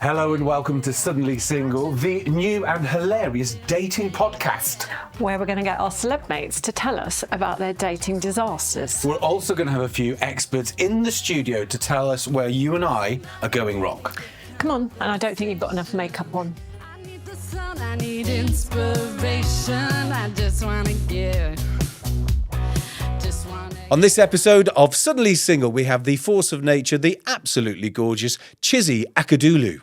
Hello and welcome to Suddenly Single, the new and hilarious dating podcast. Where we're going to get our celeb mates to tell us about their dating disasters. We're also going to have a few experts in the studio to tell us where you and I are going wrong. Come on, and I don't think you've got enough makeup on. I need the sun, I need inspiration, I just want to give. On this episode of Suddenly Single, we have the force of nature, the absolutely gorgeous Chizzy Akudolu.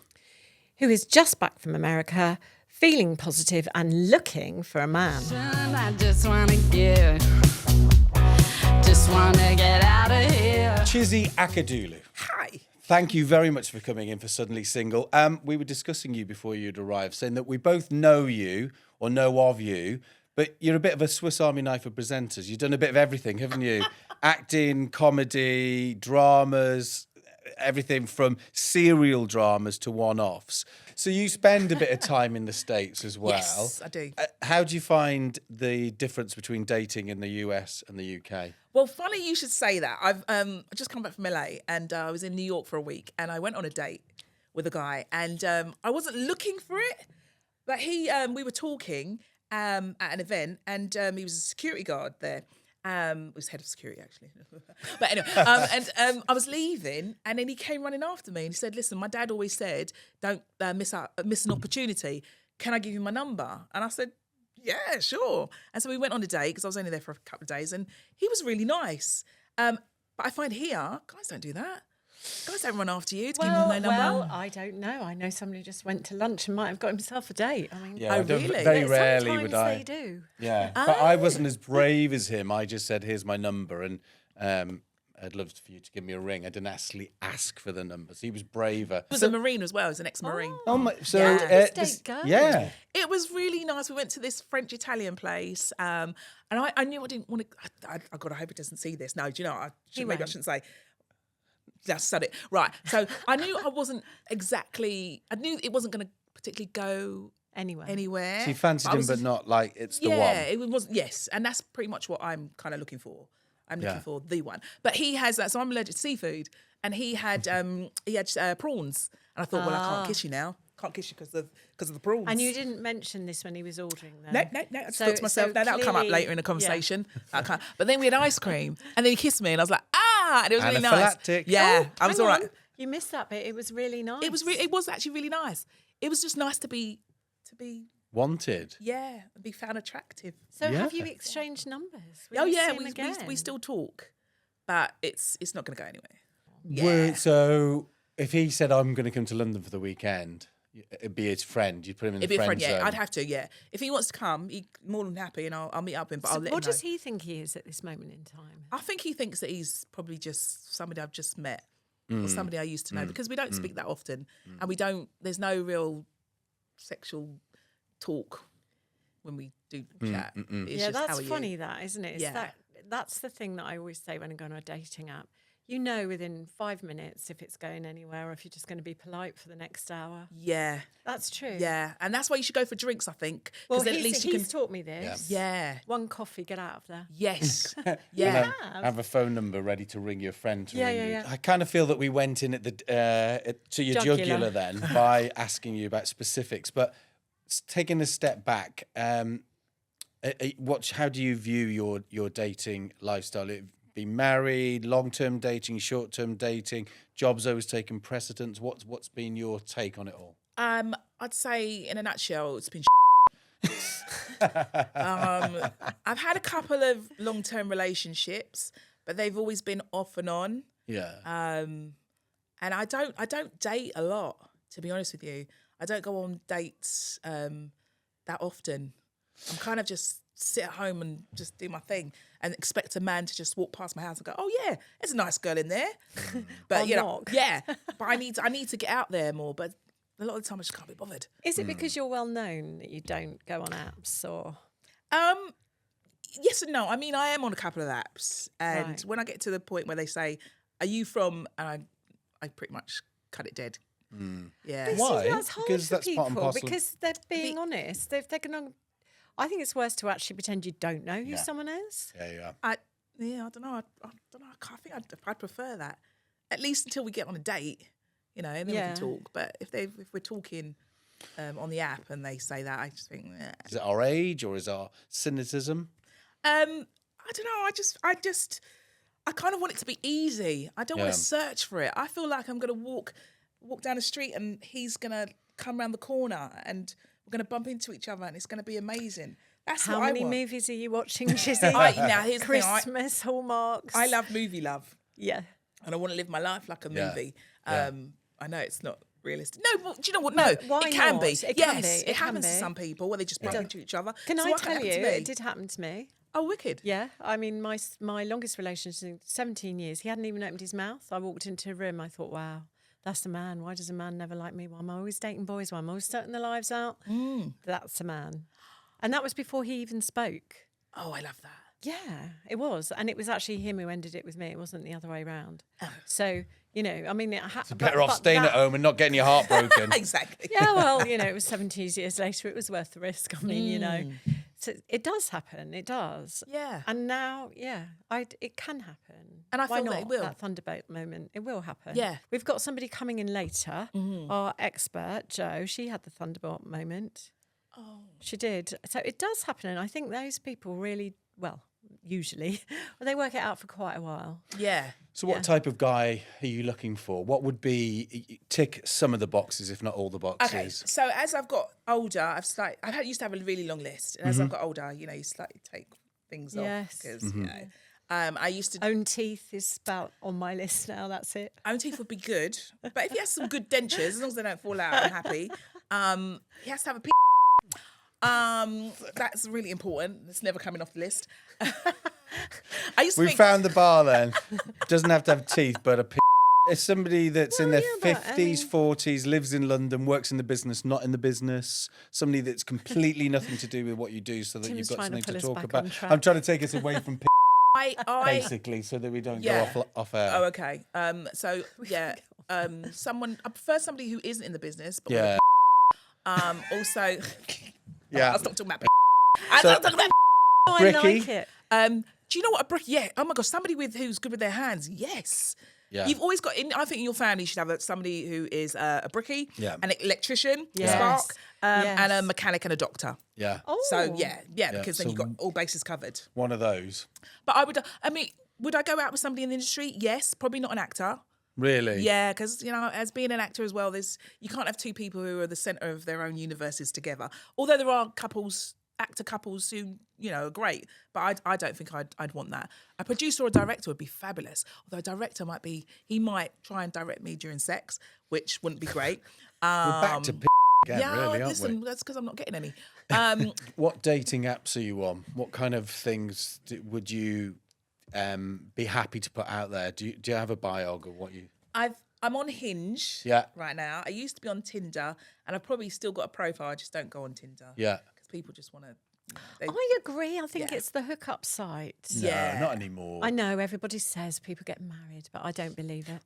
Who is just back from America, feeling positive and looking for a man. I just want to give. Just want to get out of here. Chizzy Akudolu. Hi. Thank you very much for coming in for Suddenly Single. We were discussing you before you'd arrived, saying that we both know you or know of you, but you're a bit of a Swiss Army knife of presenters. You've done a bit of everything, haven't you? Acting, comedy, dramas, everything from serial dramas to one-offs. So you spend a bit of time in the States as well. Yes, I do. How do you find the difference between dating in the US and the UK? Well, funny you should say that. I've just come back from LA and I was in New York for a week and I went on a date with a guy and I wasn't looking for it, but we were talking at an event and he was a security guard there. Was head of security actually, but anyway. I was leaving, and then he came running after me, and he said, "Listen, my dad always said, don't miss an opportunity. Can I give you my number?" And I said, "Yeah, sure." And so we went on a date because I was only there for a couple of days, and he was really nice. But I find here, guys don't do that. Guys don't run after you to give them their number. Well, I don't know. I know somebody just went to lunch and might have got himself a date. I mean, Yeah, Oh, I don't- really? Very Yeah, rarely sometimes would I. they do. Yeah, but I wasn't as brave as him. I just said, "Here's my number," and I'd love for you to give me a ring. I didn't actually ask for the numbers. He was braver. He was a Marine as well. He was an ex-Marine. Oh my! So Yeah. This date goes. yeah, It was really nice. We went to this French-Italian place, and I knew I didn't want to. I God, I hope he doesn't see this. No, do you know? Maybe I shouldn't say. Just said it right. So I knew I wasn't exactly. I knew it wasn't going to particularly go anywhere. so you fancied him, but not like it's the one. Yeah, it was. Yes, and that's pretty much what I'm kind of looking for. I'm looking for the one. But he has that. So I'm allergic to seafood, and he had prawns, and I thought, well, I can't kiss you now. Can't kiss you because of the prawns. And you didn't mention this when he was ordering them. No. I just thought to myself, no, that'll come up later in the conversation. But then we had ice cream, and then he kissed me, and I was like, and it was really nice. Anaphylactic. Yeah, I was Hang all right. on. You missed that bit. It was really nice. It was actually really nice. It was just nice to be Wanted. be found attractive. So Yeah. have you exchanged numbers? Will Oh you yeah, see him again? we still talk, but it's not going to go anywhere. So if he said, "I'm going to come to London for the weekend," it'd be his friend. You'd put him in It'd the be a friend friend, yeah. zone. I'd have to, yeah. If he wants to come, he's more than happy, and I'll meet up with him. But I'll let him What know. does he think he is at this moment in time? I think he thinks that he's probably just somebody I've just met or somebody I used to know because we don't speak that often and we don't. There's no real sexual talk when we do chat. It's Yeah, just, how that's are you? funny, that, isn't it? It's Yeah. that's the thing that I always say when I go on a dating app. You know within 5 minutes if it's going anywhere or if you're just going to be polite for the next hour. Yeah, That's true. yeah, and that's why you should go for drinks. I think Well, because then at least you he's can. taught me this. Yeah. One coffee, get out of there. Yes. And Yeah. then have a phone number ready to ring your friend to Yeah, ring yeah, you. yeah. I kind of feel that we went in at the to your jugular then by asking you about specifics, but taking a step back, how do you view your dating lifestyle? Be married, long-term dating, short-term dating, jobs always taking precedence. What's been your take on it all? I'd say in a nutshell, it's been. I've had a couple of long-term relationships, but they've always been off and on. Yeah. And I don't date a lot, to be honest with you. I don't go on dates that often. I'm kind of just sit at home and just do my thing and expect a man to just walk past my house and go, "Oh yeah, there's a nice girl in there." But Or you know, knock. yeah. But I need to get out there more. But a lot of the time I just can't be bothered. Is it because you're well known that you don't go on apps or? Yes and no. I mean, I am on a couple of apps, and Right. when I get to the point where they say, "Are you from?" and I pretty much cut it dead. Yeah. Why? That's hard Because for that's part and people parcel. because they're being honest. They've taken on. I think it's worse to actually pretend you don't know who Yeah. someone is. Yeah. I don't know. I don't know. I think I'd prefer that. At least until we get on a date. you know, and then Yeah. we can talk. But if we're talking on the app and they say that, I just think, Is it our age or is our cynicism? I don't know. I kind of want it to be easy. I don't want to search for it. I feel like I'm going to walk down the street and he's going to come around the corner and we're going to bump into each other and it's going to be amazing. That's How what many I want. movies are you watching, Chizzy? Now, here's the thing. Christmas, Hallmarks. I love movie love. Yeah. And I want to live my life like a Yeah. movie. Yeah. I know it's not realistic. No, but do you know what? No, why it can not? be. It can Yes, be. it It can happens to be. some people where they just bump into each other. Can So I what tell happen you, to me? it did happen to me. Oh, wicked. Yeah, I mean, my longest relationship, 17 years, he hadn't even opened his mouth. I walked into a room, I thought, wow, that's a man. Why does a man never like me? Why am I always dating boys? Why am I always starting their lives out? That's a man. And that was before he even spoke. Oh, I love that. Yeah, it was. And it was actually him who ended it with me. It wasn't the other way around. So, you know, I mean... Better off staying at home and not getting your heart broken. Exactly. Yeah, well, you know, it was 17 years later. It was worth the risk. I mean, you know, so it does happen. It does. Yeah. And now, it can happen. And I Why feel that not? it will. That thunderbolt moment, it will happen. Yeah. We've got somebody coming in later. Our expert, Jo, she had the thunderbolt moment. Oh. She did. So it does happen. And I think those people really, well, usually, they work it out for quite a while. Yeah. So what type of guy are you looking for? What would be tick some of the boxes, if not all the boxes? Okay, so as I've got older, I used to have a really long list, and as I've got older, you know, you slightly take things off Yes. because you know, I used to. Own teeth is about on my list now. That's it. Own teeth would be good, but if he has some good dentures, as long as they don't fall out, I'm happy. He has to have a. That's really important. It's never coming off the list. I used to We think, found the bar then. Doesn't have to have teeth, but a It's somebody that's in their yeah, but, 50s, 40s, lives in London, works in the business, not in the business. Somebody that's completely nothing to do with what you do so that Tim's you've got trying to something to pull us talk back about. on track. I'm trying to take us away from I basically so that we don't Yeah. go off air. Oh, okay. So yeah, someone. I prefer somebody who isn't in the business. But Yeah. Also, Yeah. I'll stop talking about. I'll So- stop talking about. Oh, I Bricky? like it. Do you know what a brick? Yeah. Oh my gosh, somebody who's good with their hands. Yes. Yeah. You've always got. I think in your family you should have somebody who is a brickie, Yeah. an electrician, Yes. a spark, and a Yes. mechanic and a doctor. Yeah. Oh, So yeah, because then so you've got all bases covered. One of those. But would I go out with somebody in the industry? Yes, probably not an actor. Really? Yeah, because as being an actor as well, you can't have two people who are the centre of their own universes together. Although there are actor couples who are great, but I don't think I'd want that. A producer or a director would be fabulous. Although a director might try and direct me during sex, which wouldn't be great. We're back to again, yeah, really, aren't listen, we? that's because I'm not getting any. What dating apps are you on? What kind of things would you be happy to put out there? Do you have a biog of what you... I'm on Hinge Yeah. right now. I used to be on Tinder, and I've probably still got a profile. I just don't go on Tinder. Yeah. Because people just want to. I agree. I think Yeah. it's the hookup site. No, Yeah. not anymore. I know everybody says people get married, but I don't believe it.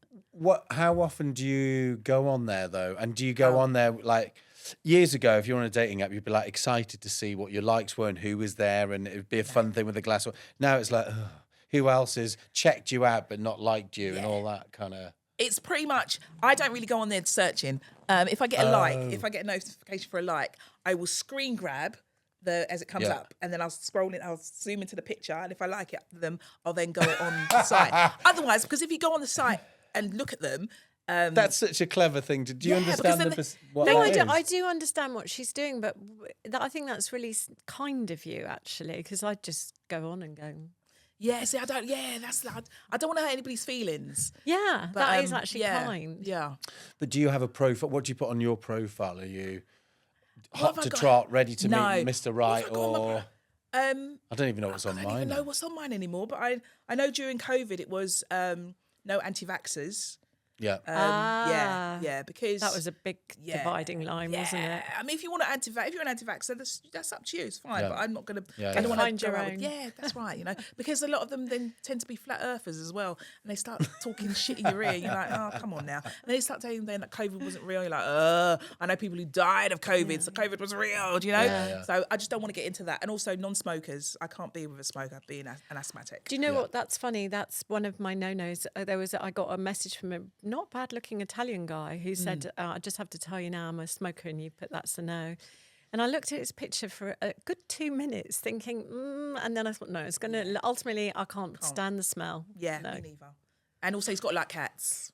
How often do you go on there though? And do you go on there like years ago? If you're on a dating app, you'd be like excited to see what your likes were and who was there, and it would be a fun thing with a glass. Now it's like, ugh, who else has checked you out but not liked you and all that kind of. It's pretty much. I don't really go on there searching. If I get a like, if I get a notification for a like, I will screen grab as it comes Yeah. up, and then I'll scroll it. I'll zoom into the picture, and if I like it, I'll then go on the site. Otherwise, because if you go on the site and look at them. That's such a clever thing. Do you Yeah, because understand then what No, that is? I do understand what she's doing, but I think that's really kind of you, actually, because I just go on and go, Yeah, see, I don't. Yeah, I don't want to hurt anybody's feelings. yeah, But, that is actually yeah, kind. Yeah. But do you have a profile? What do you put on your profile? Are you What hot have I to got? trot, ready to No. meet Mr. Right, What have I got on my or I don't even know what's on I don't mine. even know what's on mine anymore. But I know during COVID it was no anti-vaxxers. Yeah. Yeah, because That was a big dividing line, wasn't it? I mean, if you're an anti-vaxxer, that's up to you. It's fine, Yeah. but I'm not going to. Yeah, I yeah. don't want to Find go your out with- own. Yeah, that's right. Because a lot of them then tend to be flat earthers as well, and they start talking shit in your ear. You're like, oh, come on now. And they start telling them that COVID wasn't real. You're like, I know people who died of COVID, so COVID was real. Do you know? Yeah. So I just don't want to get into that. And also non-smokers. I can't be with a smoker, being an asthmatic. Do you know what? That's funny. That's one of my no-nos. I got a message from a not bad looking Italian guy who said, I just have to tell you now I'm a smoker and you put that's a no. And I looked at his picture for a good 2 minutes thinking, and then I thought, no, it's going to, ultimately, I can't stand the smell. Yeah, No. me neither. And also, he's got to like cats.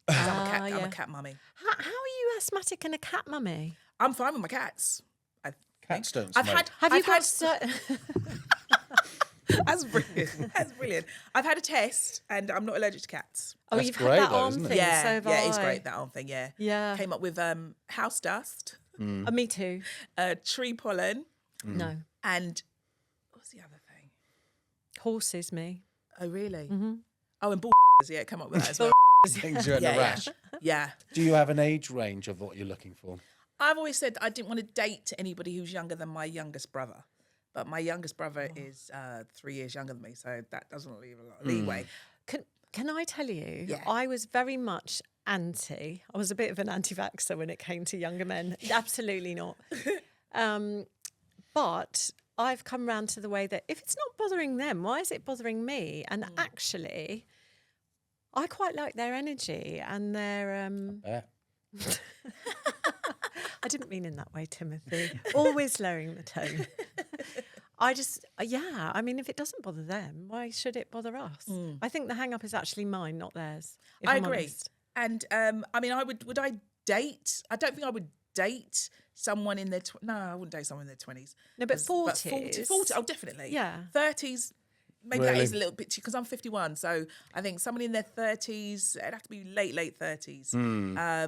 'Cause I'm a cat mummy. How are you asthmatic and a cat mummy? I'm fine with my cats. Cats don't I've smoke. had. Have I've you got had, certain... That's brilliant. That's brilliant. I've had a test, and I'm not allergic to cats. Oh, That's you've great had that though, arm isn't it? thing, Yeah, so have yeah, it's I. great, that arm thing. Yeah, Yeah. Came up with house dust, Me too. tree pollen, No. and what's the other thing? Horses, me. Oh, really? Mm-hmm. Oh, and bull. Yeah, come up with that as well. Things you're in a Yeah, rash. Yeah. Do you have an age range of what you're looking for? I've always said I didn't want to date anybody who's younger than my youngest brother. But my youngest brother is 3 years younger than me, so that doesn't leave a lot of leeway. Can I tell you, Yeah. I was very much anti. I was a bit of an anti-vaxxer when it came to younger men. Absolutely not. But I've come round to the way that if it's not bothering them, why is it bothering me? And actually, I quite like their energy and their... Yeah. I didn't mean in that way, Timothy. Always lowering the tone. I just, I mean, if it doesn't bother them, why should it bother us? I think the hang up is actually mine, not theirs. if I I'm agree. honest. And I mean, would I date? I don't think I would date someone in their no, I wouldn't date someone in their 20s. No, but 40, 40s. oh, definitely. Yeah. 30s, maybe that Really? is a little bit too, because I'm 51. So I think someone in their 30s, it'd have to be late 30s.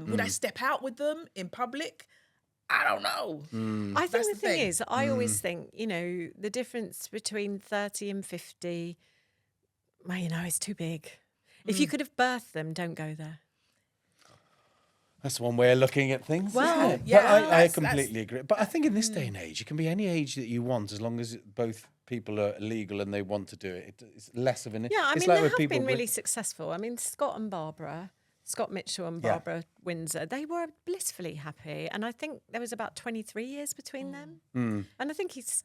Would I step out with them in public? I don't know. I think That's the the thing thing. is, I always think, the difference between 30 and 50, well, it's too big. If you could have birthed them, don't go there. That's one way of looking at things. Well, isn't it? yeah, but I that's- completely agree. But I think in this day and age, you can be any age that you want as long as both people are legal and they want to do it. It's less of an. Yeah, I it's mean, like they with have people been with- really successful. I mean, Scott Mitchell and Yeah. Barbara Windsor, they were blissfully happy. And I think there was about 23 years between them. And I think he's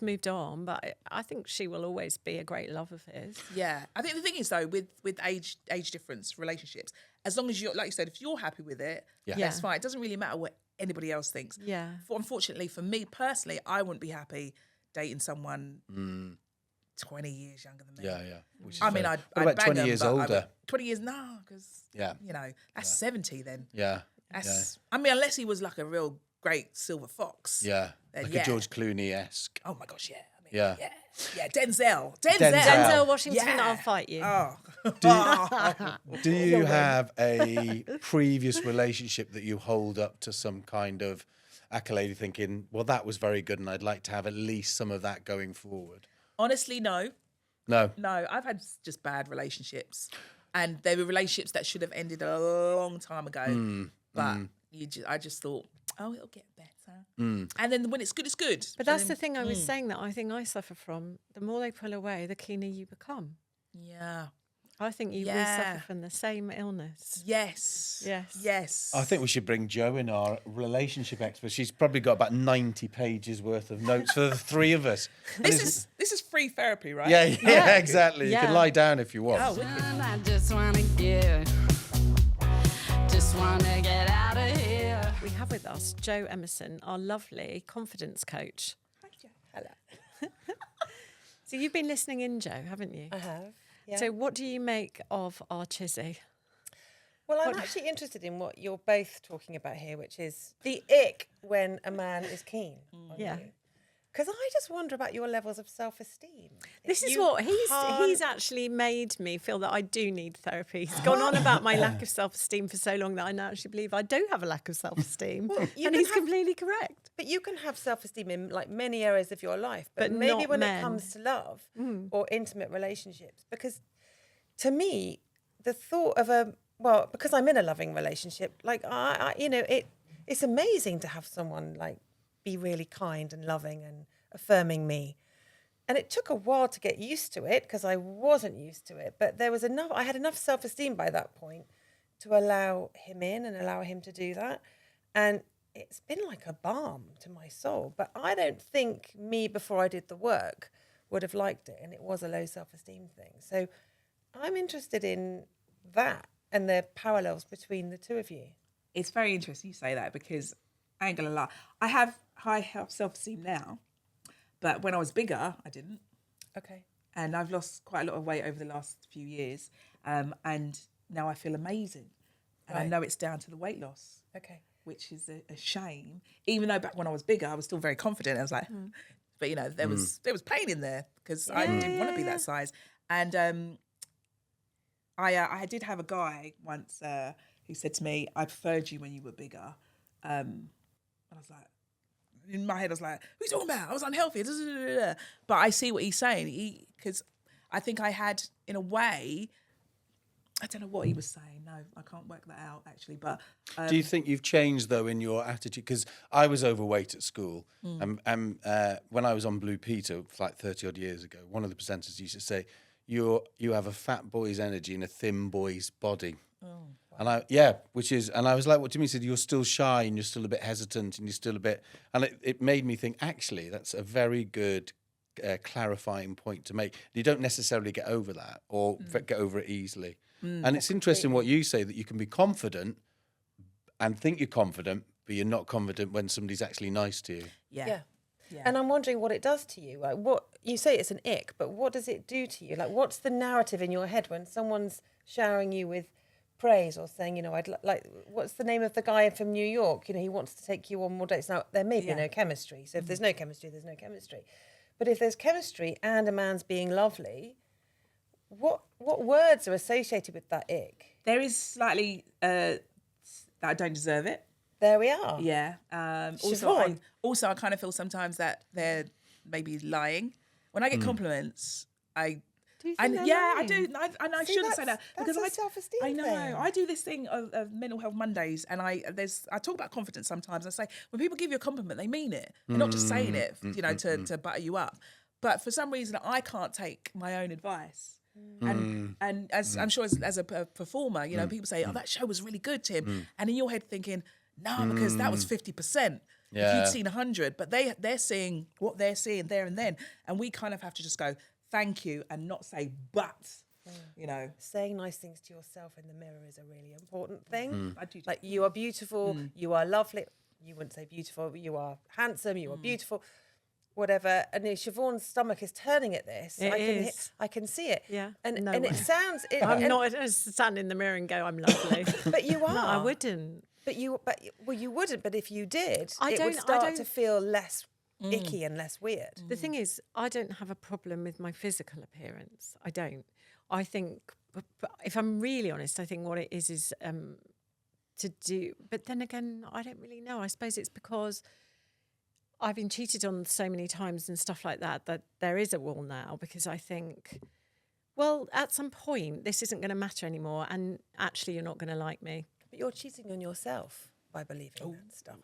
moved on, but I think she will always be a great love of his. Yeah, I think the thing is though, with age difference relationships, as long as you're, like you said, if you're happy with it, Yeah. that's Yeah. fine. It doesn't really matter what anybody else thinks. Yeah. Unfortunately, for me personally, I wouldn't be happy dating someone 20 years younger than me. Yeah. Which is I mean, fair. I'd What about bang 20 them, years but I older? would- 20 years, no, because Yeah. that's 70 then. Yeah. That's. I mean, unless he was like a real great silver fox. Yeah. Then Like yeah. a George Clooney-esque. Oh my gosh, yeah. I mean, Yeah. yeah. Denzel. Denzel Washington, Yeah. I'll fight you. Oh. Do you have a previous relationship that you hold up to some kind of accolade, thinking, well, that was very good and I'd like to have at least some of that going forward? Honestly, no. No. No, I've had just bad relationships, and they were relationships that should have ended a long time ago. But I just thought, oh, it'll get better. And then when it's good, it's good. But that's the thing I was saying that I think I suffer from. The more they pull away, the keener you become. Yeah. I think we Yeah. suffer from the same illness. Yes. Yes. Yes. I think we should bring Jo in, our relationship expert. She's probably got about 90 pages worth of notes for the three of us. this is free therapy, right? Yeah, exactly. You Yeah. can lie down if you want. Oh, wicked. And I just wanna give, just wanna get out of here. We have with us Jo Emerson, our lovely confidence coach. Hello. So you've been listening in, Jo, haven't you? I have. Yeah. So what do you make of our Chizzy? Well, I'm actually interested in what you're both talking about here, which is the ick when a man is keen on Yeah. you. Because I just wonder about your levels of self-esteem. This If is you what he's can't- actually made me feel that I do need therapy. He's gone on about my lack of self-esteem for so long that I now actually believe I do have a lack of self-esteem. you And can he's have- completely correct. But you can have self-esteem in like many areas of your life, but But maybe not when men. it comes to love or intimate relationships, because to me, the thought of because I'm in a loving relationship, like it's amazing to have someone like be really kind and loving and affirming me. And it took a while to get used to it because I wasn't used to it, but I had enough self-esteem by that point to allow him in and allow him to do that. And it's been like a balm to my soul. But I don't think me, before I did the work, would have liked it. And it was a low self-esteem thing. So I'm interested in that and the parallels between the two of you? It's very interesting you say that, because I ain't gonna lie. I have high self-esteem now, but when I was bigger, I didn't. Okay. And I've lost quite a lot of weight over the last few years, and now I feel amazing. And I Right. know it's down to the weight loss, Okay. which is a shame. Even though back when I was bigger, I was still very confident. I was like, but you know, there was pain in there because I didn't want to be that size. And I did have a guy once who said to me, "I preferred you when you were bigger," and I was like, in my head, I was like, "What are you talking about? I was unhealthy." But I see what he's saying, because I think I had, in a way, I don't know what he was saying. No, I can't work that out actually. But Do you think you've changed though in your attitude? Because I was overweight at school, and when I was on Blue Peter like 30 odd years ago, one of the presenters used to say, "You have a fat boy's energy in a thin boy's body." And I was like, "What do you mean?" He said, "You're still shy and you're still a bit hesitant and you're still a bit," and it made me think, actually, that's a very good clarifying point to make. You don't necessarily get over that or get over it easily. And it's interesting what you say, that you can be confident and think you're confident, but you're not confident when somebody's actually nice to you. yeah. And I'm wondering what it does to you. Like, what you say it's an ick, but what does it do to you? Like, what's the narrative in your head when someone's showering you with praise or saying, you know, like, what's the name of the guy from New York? You know, he wants to take you on more dates. Now, there may be no chemistry. So if there's no chemistry, there's no chemistry. But if there's chemistry and a man's being lovely, what words are associated with that ick? There is slightly that I don't deserve it. There we are. Yeah. Siobhan. Also, I kind of feel sometimes that they're maybe lying. When I get compliments, I Do you think they're I lying? do, and I shouldn't say that that's because a I self-esteem I know thing. I do this thing of Mental Health Mondays, and I talk about confidence sometimes. I say when people give you a compliment, they mean it. They're not just saying it, you know, to butter you up. But for some reason, I can't take my own advice. And as I'm sure as a performer, you know, people say, "Oh, that show was really good, Tim," and in your head thinking, "No, because that was 50%. If Yeah. you'd seen 100, but they're seeing what they're seeing there and then, and we kind of have to just go thank you and not say but." You know, Saying nice things to yourself in the mirror is a really important thing. I do. Like, you are beautiful, you are lovely. You wouldn't say beautiful, but you are handsome, you are beautiful, whatever. And Siobhan's stomach is turning at this. It is. I can see it. Yeah, And no and way. it sounds. I'm and- not stand in the mirror and go, I'm lovely. But you are. No, I wouldn't. But you wouldn't. But if you did, I it would don't- start to feel less icky and less weird. The thing is, I don't have a problem with my physical appearance. I don't. I think, but if I'm really honest, I think what it is to do. But then again, I don't really know. I suppose it's because I've been cheated on so many times and stuff like that there is a wall now, because I think, well, at some point, this isn't going to matter anymore, and actually, you're not going to like me. But you're cheating on yourself by believing that stuff.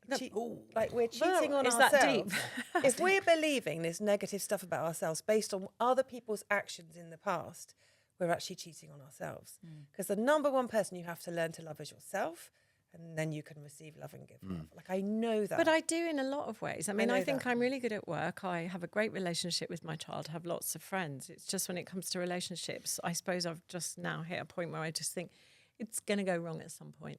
Like, we're cheating on is ourselves. that deep? If we're believing this negative stuff about ourselves based on other people's actions in the past, we're actually cheating on ourselves. Because the number one person you have to learn to love is yourself, and then you can receive love and give love. Like, I know that. But I do in a lot of ways. I mean, I know think that. I'm really good at work. I have a great relationship with my child, have lots of friends. It's just when it comes to relationships, I suppose I've just now hit a point where I just think it's going to go wrong at some point.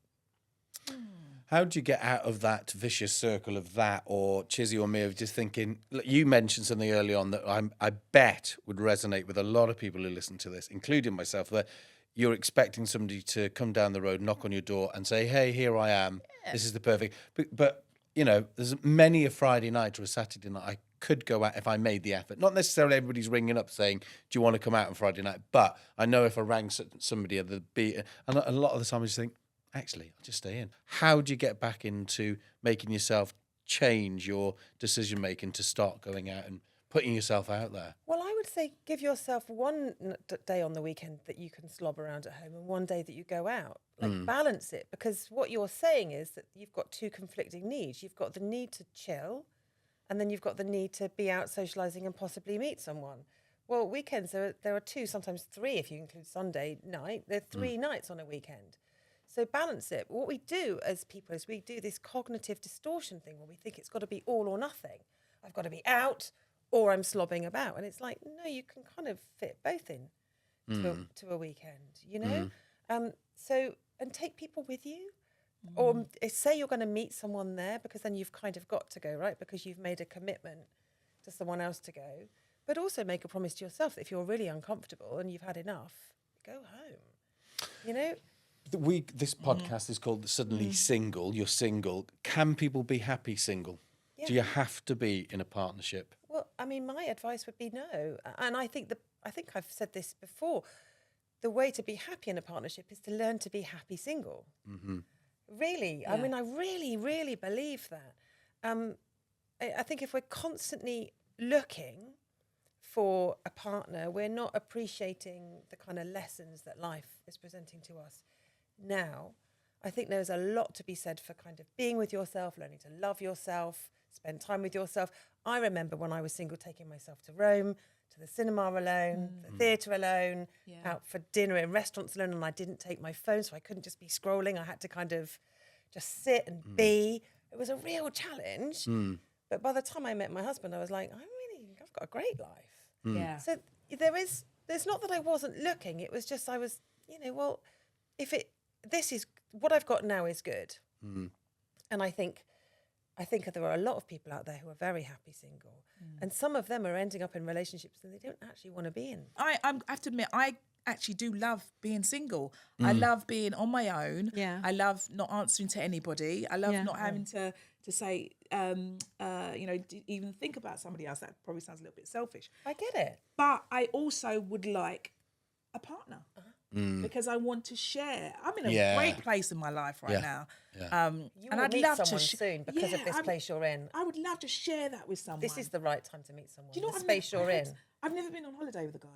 How do you get out of that vicious circle of that, or Chizzy or me, of just thinking, look, you mentioned something early on that I bet would resonate with a lot of people who listen to this, including myself, that you're expecting somebody to come down the road, knock on your door and say, "Hey, here I am. This is the perfect." But you know, there's many a Friday night or a Saturday night I could go out if I made the effort. Not necessarily everybody's ringing up saying, "Do you want to come out on Friday night?" But I know if I rang somebody at the beat, and a lot of the time I just think, actually, I'll just stay in. How do you get back into making yourself change your decision making to start going out and putting yourself out there? Well, I would say give yourself one day on the weekend that you can slob around at home and one day that you go out. Like, balance it, because what you're saying is that you've got two conflicting needs. You've got the need to chill, and then you've got the need to be out socialising and possibly meet someone. Well, weekends, there are two, sometimes three if you include Sunday night. There are 3 nights on a weekend. So balance it. What we do as people is we do this cognitive distortion thing where we think it's got to be all or nothing. I've got to be out or I'm slobbing about. And it's like, no, you can kind of fit both in. to a weekend, you know? So, and take people with you. Or say you're going to meet someone there, because then you've kind of got to go, right? Because you've made a commitment to someone else to go. But also make a promise to yourself that if you're really uncomfortable and you've had enough, go home. You know? This podcast is called Suddenly Single. You're single. Can people be happy single? Yeah. Do you have to be in a partnership? Well, I mean, my advice would be no. And I think I've said this before. The way to be happy in a partnership is to learn to be happy single. Mm-hmm. Really. I mean, I really, really believe that. I think if we're constantly looking for a partner, we're not appreciating the kind of lessons that life is presenting to us now. I think there's a lot to be said for kind of being with yourself, learning to love yourself, spend time with yourself. I remember when I was single, taking myself to Rome, to the cinema alone, the theatre alone, out for dinner in restaurants alone, and I didn't take my phone, so I couldn't just be scrolling. I had to kind of just sit and be. It was a real challenge. But by the time I met my husband, I was like, I've got a great life. Yeah. So there's not that I wasn't looking. It was just I was, well, this is what I've got now is good. And I think there are a lot of people out there who are very happy single, and some of them are ending up in relationships that they don't actually want to be in. I have to admit, I actually do love being single. I love being on my own. Yeah. I love not answering to anybody. I love not having to say, even think about somebody else. That probably sounds a little bit selfish. I get it. But I also would like a partner. Because I want to share. I'm in a great place in my life right now. You and will I'd meet love someone to soon because of this place you're in. I would love to share that with someone. This is the right time to meet someone. Do you know the what space you're in. I've never been on holiday with a guy.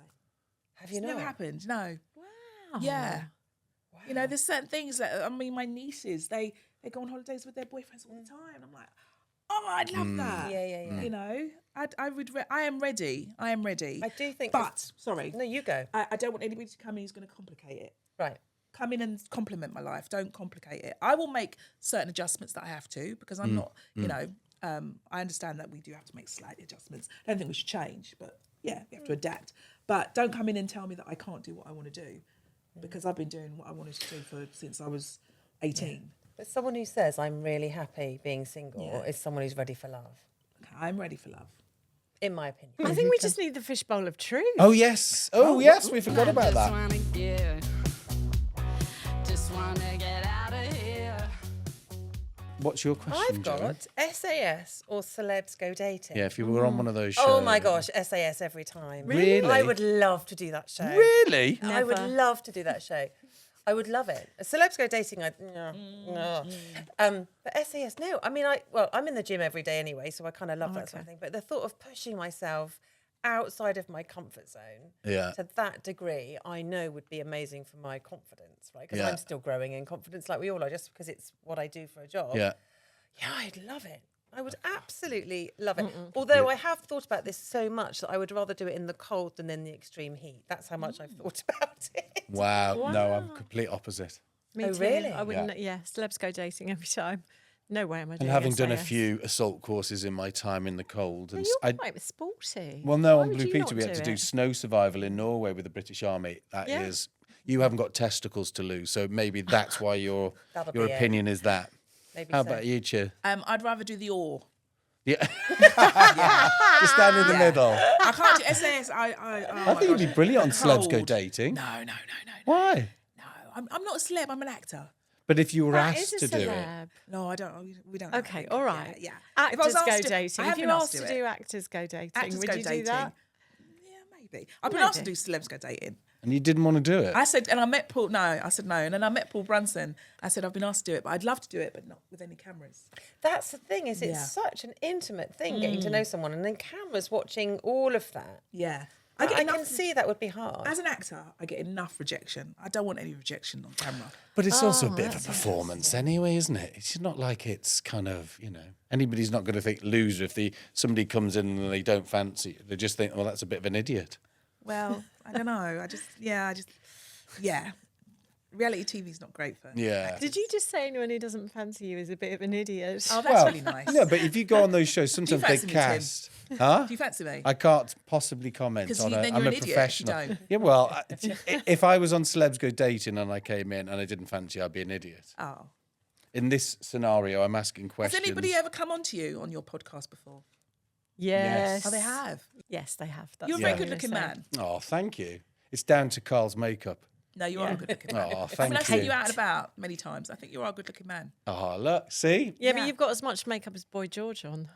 Have you It's not? never happened. No. Wow. Yeah. Wow. There's certain things that my nieces they go on holidays with their boyfriends all the time. I'm like, oh, I'd love that. Yeah. I am ready. I do think. But sorry, No, you go. I don't want anybody to come in who's going to complicate it. Right. Come in and compliment my life. Don't complicate it. I will make certain adjustments that I have to because I'm not, I understand that we do have to make slight adjustments. I don't think we should change, but yeah, we have to adapt. But don't come in and tell me that I can't do what I want to do because I've been doing what I wanted to do since I was 18. But someone who says, I'm really happy being single is someone who's ready for love, I'm ready for love. in my opinion. I think we just need the fishbowl of truth. Oh, yes. Yes, we forgot about that. Just wanna get out of here. What's your question, I've got SAS or celebs go dating. Yeah, if you were on one of those shows. Oh my gosh, SAS every time. Really? I would love to do that show. Really? I would Never. love to do that show. I would love it. Celebs go dating. No. But SAS, no. I mean, I'm in the gym every day anyway, so I kind of love that sort of thing. But the thought of pushing myself outside of my comfort zone to that degree, I know would be amazing for my confidence, right? Because I'm still growing in confidence, like we all are, just because it's what I do for a job. Yeah. Yeah, I'd love it. I would absolutely love it. Although I have thought about this so much that I would rather do it in the cold than in the extreme heat. That's how much I've thought about it. Wow. No, I'm complete opposite. Me Oh, too. really? I wouldn't. Yeah, celebs go dating every time. No way am I doing And having done a SAS. few assault courses in my time in the cold. And You're quite sporty. well, no, Why on would Blue you Peter not we had to do it? snow survival in Norway with the British Army. That is, you haven't got testicles to lose, so maybe that's why your That'll your be it. opinion is that. Maybe How so. about you, Chi? I'd rather do the oar. Yeah. Just stand in the middle. I can't do SAS. I think you'd be brilliant on Celebs Go Cold. Dating. No. Why? No, I'm not a celeb. I'm an actor. But if you were That asked is to a do it. celeb. No, I don't. We don't. Okay, all right. Yeah. Actors If I was asked go to- dating. I have If you're been asked to it. do actors go dating, Actors would go you dating. do that? Yeah, maybe. I've been asked to Maybe. do celebs go dating. And you didn't want to do it. I said, and I met Paul. No, I said no, and then I met Paul Brunson. I said I've been asked to do it, but I'd love to do it, but not with any cameras. That's the thing, is it's Yeah. such an intimate thing, getting to know someone, and then cameras watching all of that. Yeah, I get can enough. see that would be hard. As an actor, I get enough rejection. I don't want any rejection on camera. But it's also a bit of a performance anyway, isn't it? It's not like it's kind of, anybody's not going to think loser if somebody comes in and they don't fancy you. They just think, well, that's a bit of an idiot. Well, I don't know. I just. reality TV's not great for. Yeah. Did you just say anyone who doesn't fancy you is a bit of an idiot? Oh, that's really nice. No, but if you go on those shows, sometimes they fancy me, Tim? cast. Huh? Do you fancy me? I can't possibly comment 'Cause on you- it. then I'm you're a an idiot if you professional. don't. Yeah, well, if I was on Celebs Go Dating and I came in and I didn't fancy, I'd be an idiot. Oh. In this scenario, I'm asking Has questions. anybody ever come on to you on your podcast before? Yes. Oh, they have. Yes, they have. That's You're a what very I'm good looking gonna say. man. Oh, thank you. It's down to Carl's makeup. No, you are a good looking man. Oh, I thank mean, I've seen you. you out and about many times. I think you are a good looking man. Oh, look, see? Yeah, Yeah. but you've got as much makeup as Boy George on.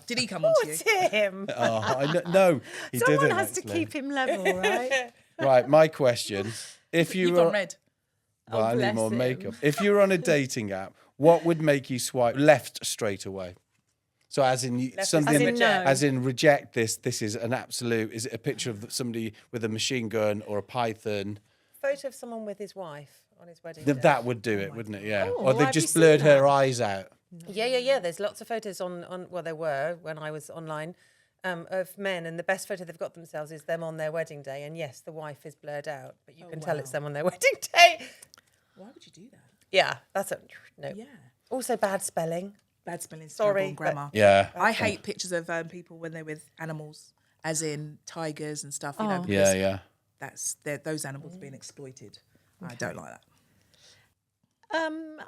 Did he come on to you? Tim. Oh, no, he Someone didn't. has to actually. keep him level, right? Right, my question. If you You've were... gone red. Well, I need bless more him. makeup. If you were on a dating app, what would make you swipe left straight away? So as in something, As in no. as in reject this. This is an absolute. Is it a picture of somebody with a machine gun or a python? Photo of someone with his wife on his wedding day. That would do it, wouldn't it? Yeah. Oh, Or they've have you just seen blurred her that? eyes out. Yeah. There's lots of photos on well, there were when I was online, of men, and the best photo they've got themselves is them on their wedding day. And yes, the wife is blurred out, but you can tell it's them on their wedding day. Why would you do that? Yeah, that's a no. Yeah. Also bad spelling. Bad spelling, Sorry, terrible grammar. Yeah. I hate pictures of people when they're with animals, as in tigers and stuff. You know, Oh. because Yeah. those animals are being exploited. I don't like that.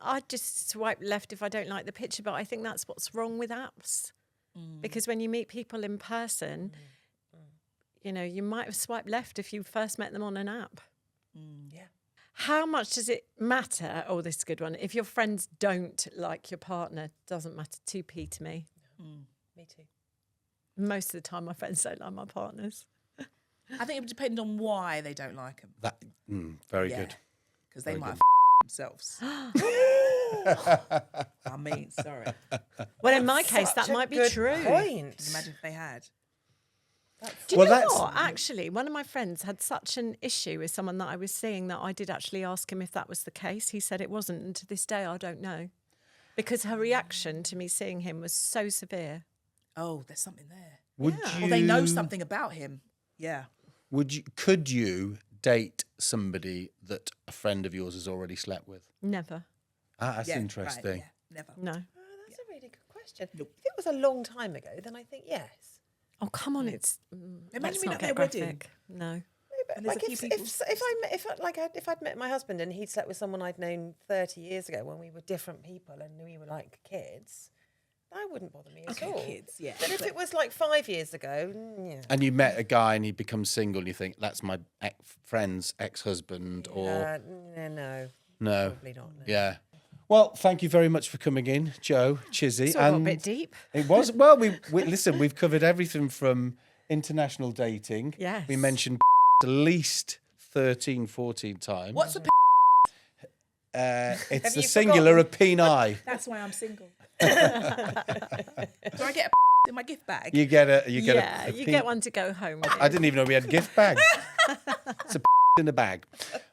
I just swipe left if I don't like the picture, but I think that's what's wrong with apps. Because when you meet people in person, you know, you might have swiped left if you first met them on an app. Yeah. How much does it matter? Oh, this is a good one. If your friends don't like your partner, doesn't matter. 2p to me. Me too. Most of the time, my friends don't like my partners. I think it would depend on why they don't like them. That very good. Because they Very might good. have themselves. I mean, sorry. Well, in my case, Such that a might be good true. Point. Imagine if they had. Do you Well, know that's- what? Actually, one of my friends had such an issue with someone that I was seeing that I did actually ask him if that was the case. He said it wasn't, and to this day, I don't know. Because her reaction to me seeing him was so severe. Oh, there's something there. Would you? Or they know something about him. Yeah. Could you date somebody that a friend of yours has already slept with? Never. Ah, that's Yeah, interesting. Right, yeah, never. No. That's a really good question. If it was a long time ago, then I think yes. Oh, come on, it's. Imagine let's being not at their get wedding. graphic. No. But And there's like a few people- if I'd met my husband and he'd slept with someone I'd known 30 years ago when we were different people and we were like kids, that wouldn't bother me at all. Kids, yeah. But if it was like 5 years ago, yeah. And you met a guy and he becomes single and you think, that's my friend's ex-husband or... No, No. probably not. No. Yeah. Well, thank you very much for coming in, Joe, Chizzy. It's all a bit deep. It was. Well, listen, we've covered everything from international dating. Yes. We mentioned at least 13, 14 times. What's a It's the you singular of peni. That's why I'm single. Do I get a in my gift bag? You get a You get one to go home with. I didn't even know we had gift bags. It's a in a bag.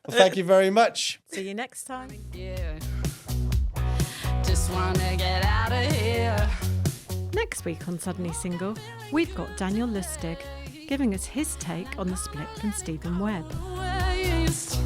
Well, thank you very much. See you next time. Yeah. Just wanna get out of here. Next week on Suddenly Single, we've got Daniel Lustig giving us his take on the split from Stephen Webb. Waste.